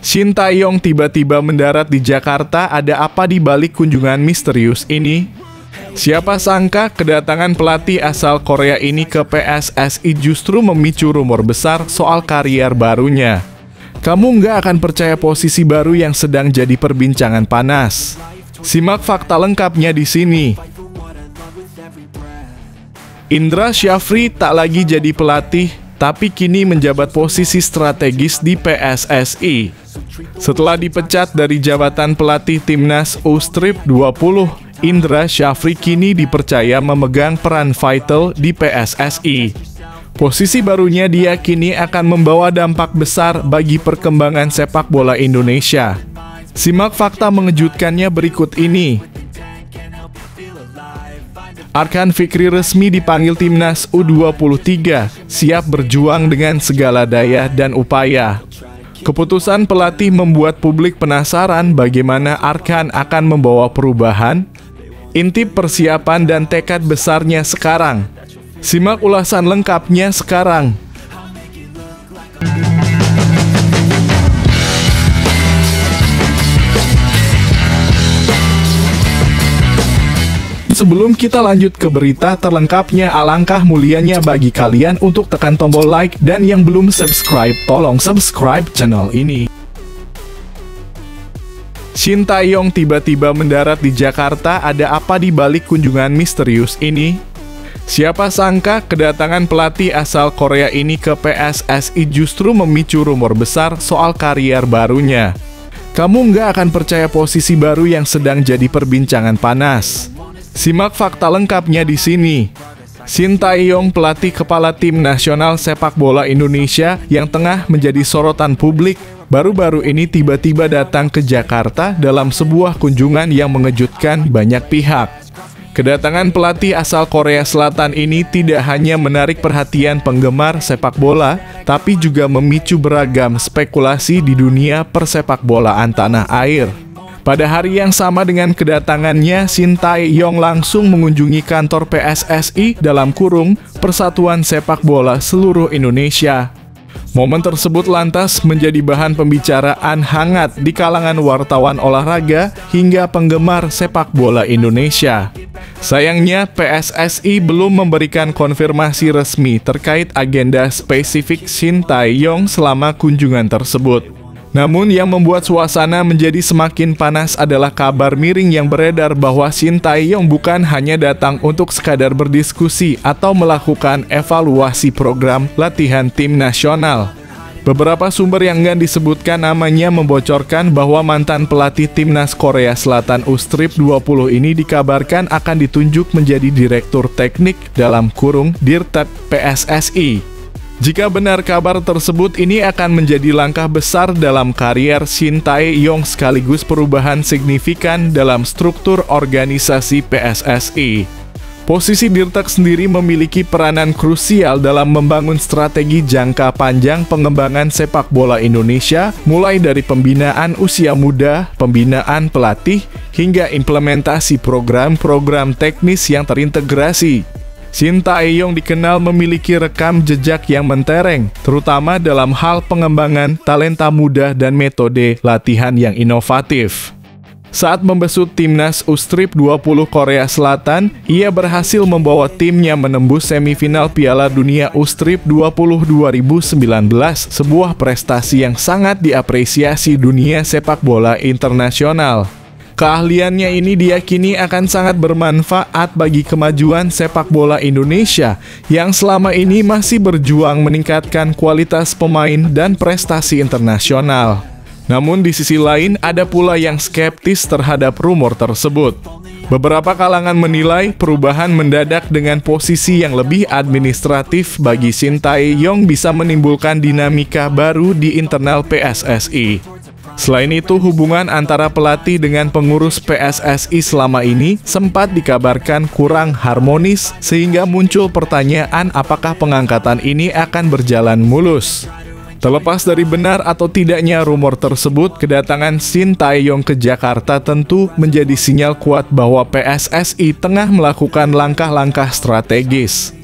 Shin Tae-yong tiba-tiba mendarat di Jakarta. Ada apa di balik kunjungan misterius ini? Siapa sangka kedatangan pelatih asal Korea ini ke PSSI justru memicu rumor besar soal karier barunya. Kamu nggak akan percaya posisi baru yang sedang jadi perbincangan panas. Simak fakta lengkapnya di sini. Indra Syafri tak lagi jadi pelatih, tapi kini menjabat posisi strategis di PSSI. Setelah dipecat dari jabatan pelatih Timnas U20, Indra Syafri kini dipercaya memegang peran vital di PSSI. Posisi barunya diyakini akan membawa dampak besar bagi perkembangan sepak bola Indonesia. Simak fakta mengejutkannya berikut ini. Arkan Fikri resmi dipanggil Timnas U23, siap berjuang dengan segala daya dan upaya. Keputusan pelatih membuat publik penasaran bagaimana Arkan akan membawa perubahan. Intip persiapan dan tekad besarnya sekarang. Simak ulasan lengkapnya sekarang. Sebelum kita lanjut ke berita terlengkapnya, alangkah mulianya bagi kalian untuk tekan tombol like, dan yang belum subscribe, tolong subscribe channel ini. Shin Tae-yong tiba-tiba mendarat di Jakarta. Ada apa di balik kunjungan misterius ini? Siapa sangka kedatangan pelatih asal Korea ini ke PSSI justru memicu rumor besar soal karier barunya. Kamu nggak akan percaya posisi baru yang sedang jadi perbincangan panas. Simak fakta lengkapnya di sini. Shin Tae-yong, pelatih kepala tim nasional sepak bola Indonesia yang tengah menjadi sorotan publik, baru-baru ini tiba-tiba datang ke Jakarta dalam sebuah kunjungan yang mengejutkan banyak pihak. Kedatangan pelatih asal Korea Selatan ini tidak hanya menarik perhatian penggemar sepak bola, tapi juga memicu beragam spekulasi di dunia persepak bolaan tanah air. Pada hari yang sama dengan kedatangannya, Shin Tae-yong langsung mengunjungi kantor PSSI dalam kurung Persatuan Sepak Bola Seluruh Indonesia. Momen tersebut lantas menjadi bahan pembicaraan hangat di kalangan wartawan olahraga hingga penggemar sepak bola Indonesia. Sayangnya, PSSI belum memberikan konfirmasi resmi terkait agenda spesifik Shin Tae-yong selama kunjungan tersebut. Namun yang membuat suasana menjadi semakin panas adalah kabar miring yang beredar bahwa Shin Tae-yong bukan hanya datang untuk sekadar berdiskusi atau melakukan evaluasi program latihan tim nasional. Beberapa sumber yang enggan disebutkan namanya membocorkan bahwa mantan pelatih Timnas Korea Selatan U20 ini dikabarkan akan ditunjuk menjadi direktur teknik dalam kurung Dirtek PSSI. Jika benar kabar tersebut, ini akan menjadi langkah besar dalam karier Shin Tae-yong sekaligus perubahan signifikan dalam struktur organisasi PSSI. Posisi Dirtek sendiri memiliki peranan krusial dalam membangun strategi jangka panjang pengembangan sepak bola Indonesia, mulai dari pembinaan usia muda, pembinaan pelatih, hingga implementasi program-program teknis yang terintegrasi. Shin Tae-yong dikenal memiliki rekam jejak yang mentereng, terutama dalam hal pengembangan talenta muda dan metode latihan yang inovatif. Saat membesut Timnas U20 Korea Selatan, ia berhasil membawa timnya menembus semifinal Piala Dunia U20 2019, sebuah prestasi yang sangat diapresiasi dunia sepak bola internasional. Keahliannya ini diyakini akan sangat bermanfaat bagi kemajuan sepak bola Indonesia yang selama ini masih berjuang meningkatkan kualitas pemain dan prestasi internasional. Namun di sisi lain ada pula yang skeptis terhadap rumor tersebut. Beberapa kalangan menilai perubahan mendadak dengan posisi yang lebih administratif bagi Shin Tae-yong bisa menimbulkan dinamika baru di internal PSSI. Selain itu, hubungan antara pelatih dengan pengurus PSSI selama ini sempat dikabarkan kurang harmonis, sehingga muncul pertanyaan apakah pengangkatan ini akan berjalan mulus. Terlepas dari benar atau tidaknya rumor tersebut, kedatangan Shin Tae-yong ke Jakarta tentu menjadi sinyal kuat bahwa PSSI tengah melakukan langkah-langkah strategis.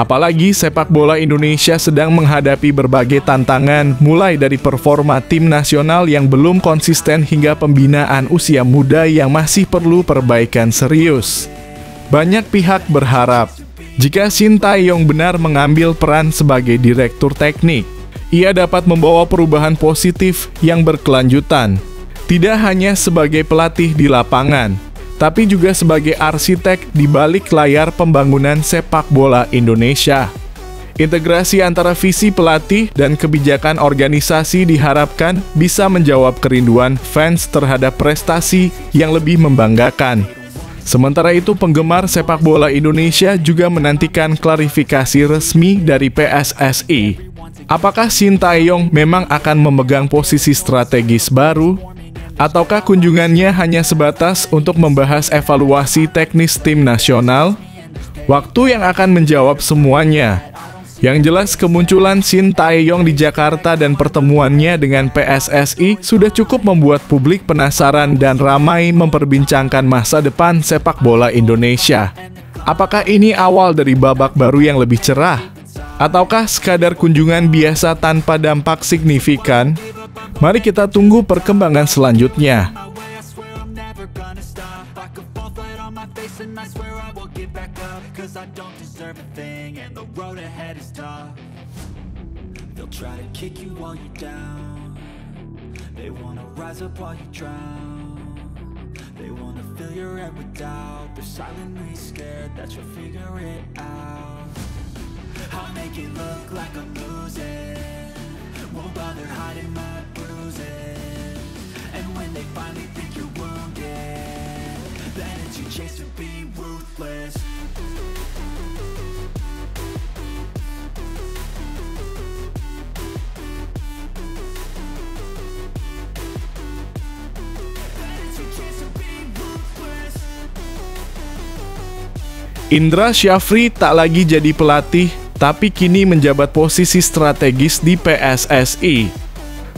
Apalagi sepak bola Indonesia sedang menghadapi berbagai tantangan, mulai dari performa tim nasional yang belum konsisten hingga pembinaan usia muda yang masih perlu perbaikan serius. Banyak pihak berharap, jika Shin Tae-yong benar mengambil peran sebagai direktur teknik, ia dapat membawa perubahan positif yang berkelanjutan, tidak hanya sebagai pelatih di lapangan, tapi juga sebagai arsitek di balik layar pembangunan sepak bola Indonesia. Integrasi antara visi pelatih dan kebijakan organisasi diharapkan bisa menjawab kerinduan fans terhadap prestasi yang lebih membanggakan. Sementara itu, penggemar sepak bola Indonesia juga menantikan klarifikasi resmi dari PSSI. Apakah Shin Tae-yong memang akan memegang posisi strategis baru? Ataukah kunjungannya hanya sebatas untuk membahas evaluasi teknis tim nasional? Waktu yang akan menjawab semuanya. Yang jelas, kemunculan Shin Tae-yong di Jakarta dan pertemuannya dengan PSSI sudah cukup membuat publik penasaran dan ramai memperbincangkan masa depan sepak bola Indonesia. Apakah ini awal dari babak baru yang lebih cerah? Ataukah sekadar kunjungan biasa tanpa dampak signifikan? Mari kita tunggu perkembangan selanjutnya. Won't bother hiding my bruises. And when they finally think you're wounded, then it's your chance to be ruthless. Indra Syafri tak lagi jadi pelatih, tapi kini menjabat posisi strategis di PSSI.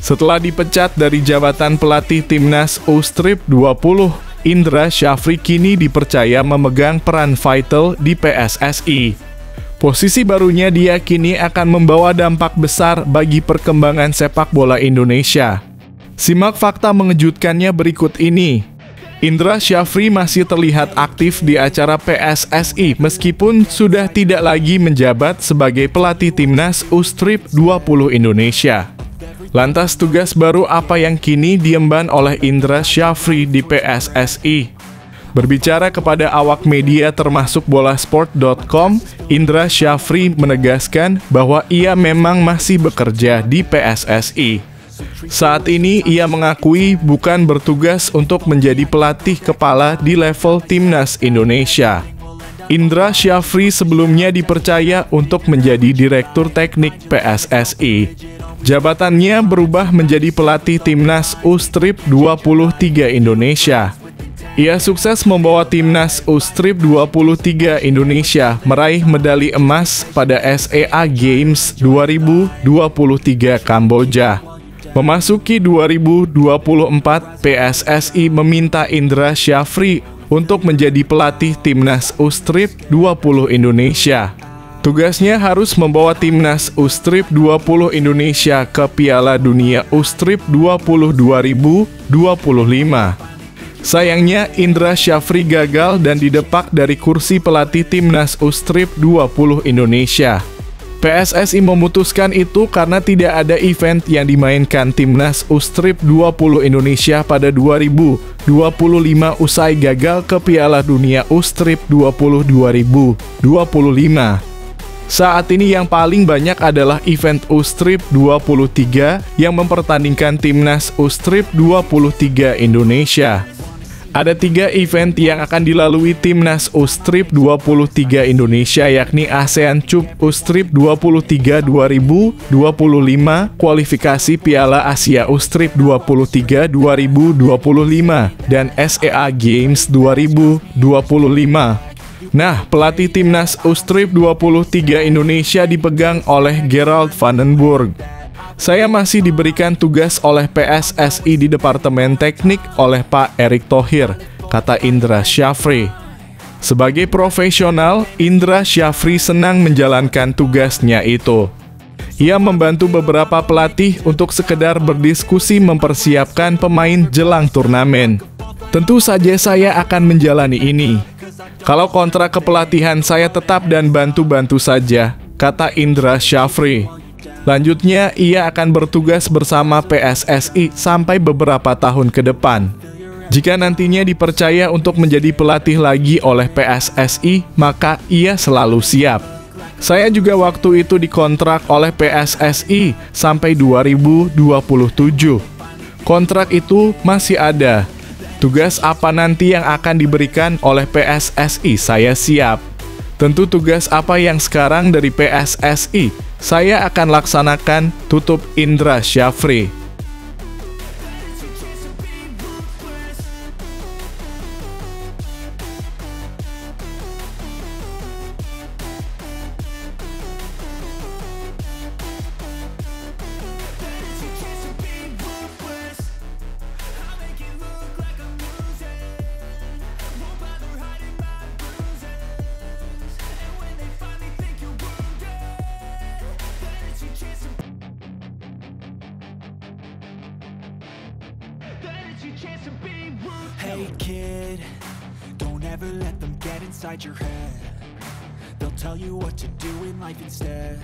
Setelah dipecat dari jabatan pelatih Timnas U-Strip 20, Indra Syafri kini dipercaya memegang peran vital di PSSI. Posisi barunya diyakini akan membawa dampak besar bagi perkembangan sepak bola Indonesia. Simak fakta mengejutkannya berikut ini. Indra Syafri masih terlihat aktif di acara PSSI meskipun sudah tidak lagi menjabat sebagai pelatih Timnas U-Strip 20 Indonesia. Lantas tugas baru apa yang kini diemban oleh Indra Syafri di PSSI? Berbicara kepada awak media termasuk bolasport.com, Indra Syafri menegaskan bahwa ia memang masih bekerja di PSSI. Saat ini ia mengakui bukan bertugas untuk menjadi pelatih kepala di level Timnas Indonesia. Indra Syafri sebelumnya dipercaya untuk menjadi direktur teknik PSSI. Jabatannya berubah menjadi pelatih Timnas U-Strip 23 Indonesia. Ia sukses membawa Timnas U-Strip 23 Indonesia meraih medali emas pada SEA Games 2023 Kamboja. Memasuki 2024, PSSI meminta Indra Syafri untuk menjadi pelatih Timnas U-Strip 20 Indonesia. Tugasnya harus membawa Timnas U-Strip 20 Indonesia ke Piala Dunia U-Strip 20 2025. Sayangnya, Indra Syafri gagal dan didepak dari kursi pelatih Timnas U-Strip 20 Indonesia. PSSI memutuskan itu karena tidak ada event yang dimainkan Timnas U-Strip 20 Indonesia pada 2025 usai gagal ke Piala Dunia U-Strip 20 2025. Saat ini yang paling banyak adalah event U-Strip 23 yang mempertandingkan Timnas U-Strip 23 Indonesia. Ada 3 event yang akan dilalui Timnas U-Strip 23 Indonesia, yakni ASEAN Cup U-Strip 23 2025, kualifikasi Piala Asia U-Strip 23 2025, dan SEA Games 2025. Nah, pelatih Timnas U-Strip 23 Indonesia dipegang oleh Gerald Vandenburg. Saya masih diberikan tugas oleh PSSI di Departemen Teknik oleh Pak Erick Thohir, kata Indra Syafri. Sebagai profesional, Indra Syafri senang menjalankan tugasnya itu. Ia membantu beberapa pelatih untuk sekedar berdiskusi mempersiapkan pemain jelang turnamen. Tentu saja saya akan menjalani ini. Kalau kontrak kepelatihan saya tetap dan bantu-bantu saja, kata Indra Syafri. Lanjutnya, ia akan bertugas bersama PSSI sampai beberapa tahun ke depan. Jika nantinya dipercaya untuk menjadi pelatih lagi oleh PSSI, maka ia selalu siap. Saya juga waktu itu dikontrak oleh PSSI sampai 2027. Kontrak itu masih ada. Tugas apa nanti yang akan diberikan oleh PSSI, saya siap. Tentu tugas apa yang sekarang dari PSSI, saya akan laksanakan, tutup Indra Syafri. Hey kid, don't ever let them get inside your head. They'll tell you what to do in life instead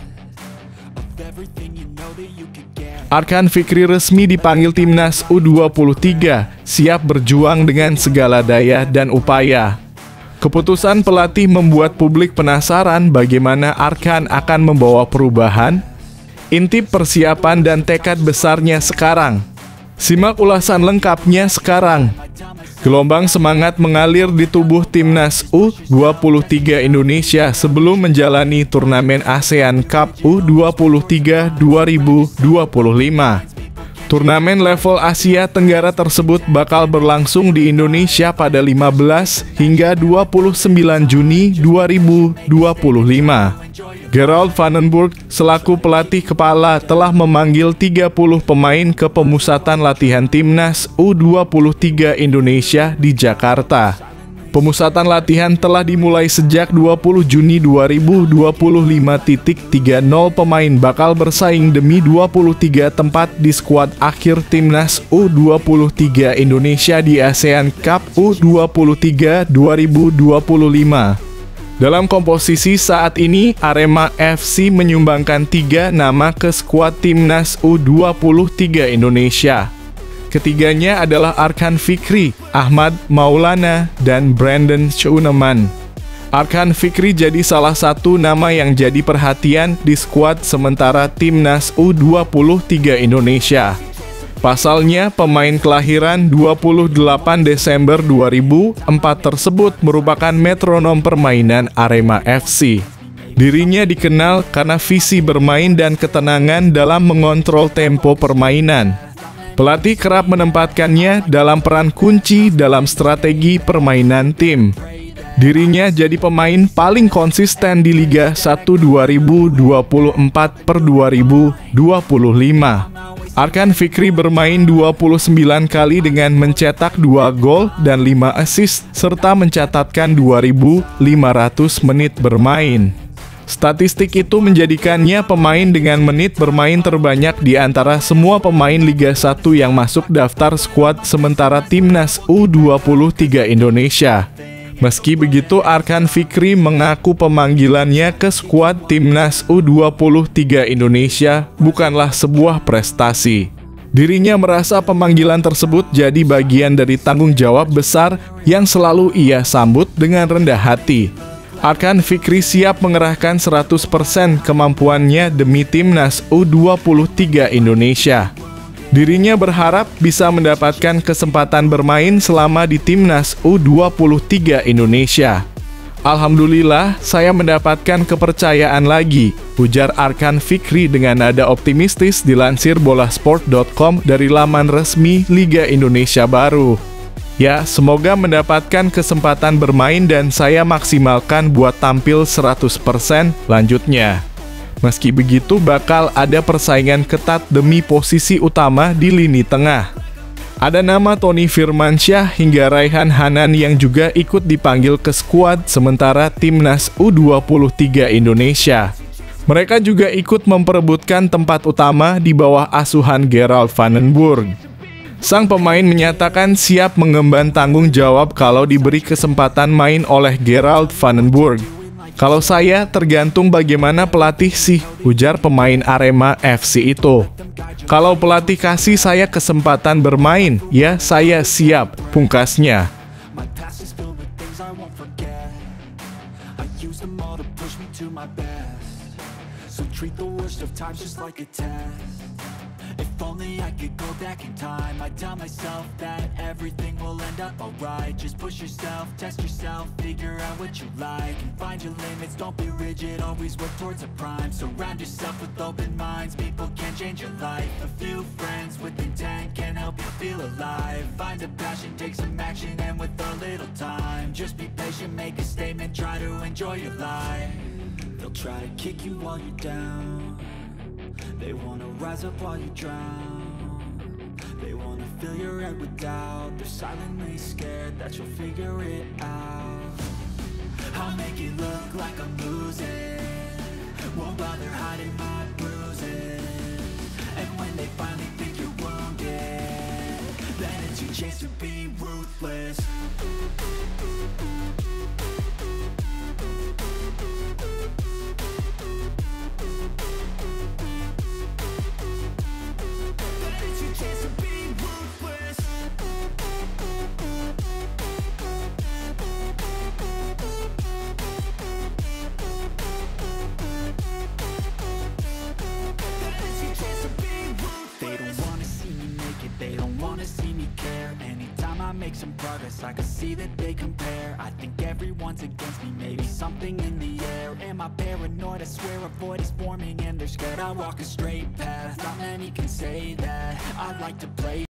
of everything you know that you could get. Arkan Fikri resmi dipanggil timnas U23, siap berjuang dengan segala daya dan upaya. Keputusan pelatih membuat publik penasaran bagaimana Arkan akan membawa perubahan. Intip persiapan dan tekad besarnya sekarang. Simak ulasan lengkapnya sekarang. Gelombang semangat mengalir di tubuh timnas U23 Indonesia sebelum menjalani turnamen ASEAN Cup U23 2025. Turnamen level Asia Tenggara tersebut bakal berlangsung di Indonesia pada 15 hingga 29 Juni 2025. Gerald Vandenburg selaku pelatih kepala telah memanggil 30 pemain ke pemusatan latihan timnas U23 Indonesia di Jakarta. Pemusatan latihan telah dimulai sejak 20 Juni 2025. 30 pemain bakal bersaing demi 23 tempat di skuad akhir timnas U23 Indonesia di ASEAN Cup U23 2025. Dalam komposisi saat ini, Arema FC menyumbangkan 3 nama ke skuad timnas U23 Indonesia. Ketiganya adalah Arkan Fikri, Ahmad Maulana, dan Brandon Schoenemann. Arkan Fikri jadi salah satu nama yang jadi perhatian di skuad sementara timnas U23 Indonesia. Pasalnya, pemain kelahiran 28 Desember 2004 tersebut merupakan metronom permainan Arema FC. Dirinya dikenal karena visi bermain dan ketenangan dalam mengontrol tempo permainan. Pelatih kerap menempatkannya dalam peran kunci dalam strategi permainan tim. Dirinya jadi pemain paling konsisten di Liga 1 2024/2025. Arkan Fikri bermain 29 kali dengan mencetak 2 gol dan 5 assist serta mencatatkan 2.500 menit bermain. Statistik itu menjadikannya pemain dengan menit bermain terbanyak di antara semua pemain Liga 1 yang masuk daftar skuad sementara timnas U23 Indonesia. Meski begitu, Arkan Fikri mengaku pemanggilannya ke skuad timnas U23 Indonesia bukanlah sebuah prestasi. Dirinya merasa pemanggilan tersebut jadi bagian dari tanggung jawab besar yang selalu ia sambut dengan rendah hati. Arkan Fikri siap mengerahkan 100% kemampuannya demi timnas U23 Indonesia. Dirinya berharap bisa mendapatkan kesempatan bermain selama di timnas U23 Indonesia. Alhamdulillah, saya mendapatkan kepercayaan lagi, ujar Arkan Fikri dengan nada optimistis dilansir bolasport.com dari laman resmi Liga Indonesia baru. Ya, semoga mendapatkan kesempatan bermain dan saya maksimalkan buat tampil 100%, lanjutnya. Meski begitu, bakal ada persaingan ketat demi posisi utama di lini tengah. Ada nama Tony Firmansyah hingga Raihan Hanan yang juga ikut dipanggil ke skuad sementara timnas U23 Indonesia. Mereka juga ikut memperebutkan tempat utama di bawah asuhan Gerald van den Burg. Sang pemain menyatakan siap mengemban tanggung jawab kalau diberi kesempatan main oleh Gerald van den Burg. Kalau saya tergantung bagaimana pelatih sih, ujar pemain Arema FC itu. Kalau pelatih kasih saya kesempatan bermain, ya saya siap, pungkasnya. My past is filled with things I won't forget. I use them all to push me to my best. So treat the worst of times just like a test. If only I could go back in time, I'd tell myself that everything will end up alright. Just push yourself, test yourself, figure out what you like, and find your limits, don't be rigid, always work towards a prime. Surround yourself with open minds, people can change your life. A few friends with intent can help you feel alive. Find a passion, take some action, and with a little time, just be patient, make a statement, try to enjoy your life. They'll try to kick you while you're down. They wanna rise up while you drown. They wanna fill your head with doubt. They're silently scared that you'll figure it out. I'll make it look like I'm losing, won't bother hiding my bruises. And when they finally think you're wounded, then it's your chance to be ruthless. They don't wanna see me care. Anytime I make some progress, I can see that they compare. I think everyone's against me, maybe something in the air. Am I paranoid? I swear a void is forming and they're scared I walk a straight path. Not many can say that. I like to play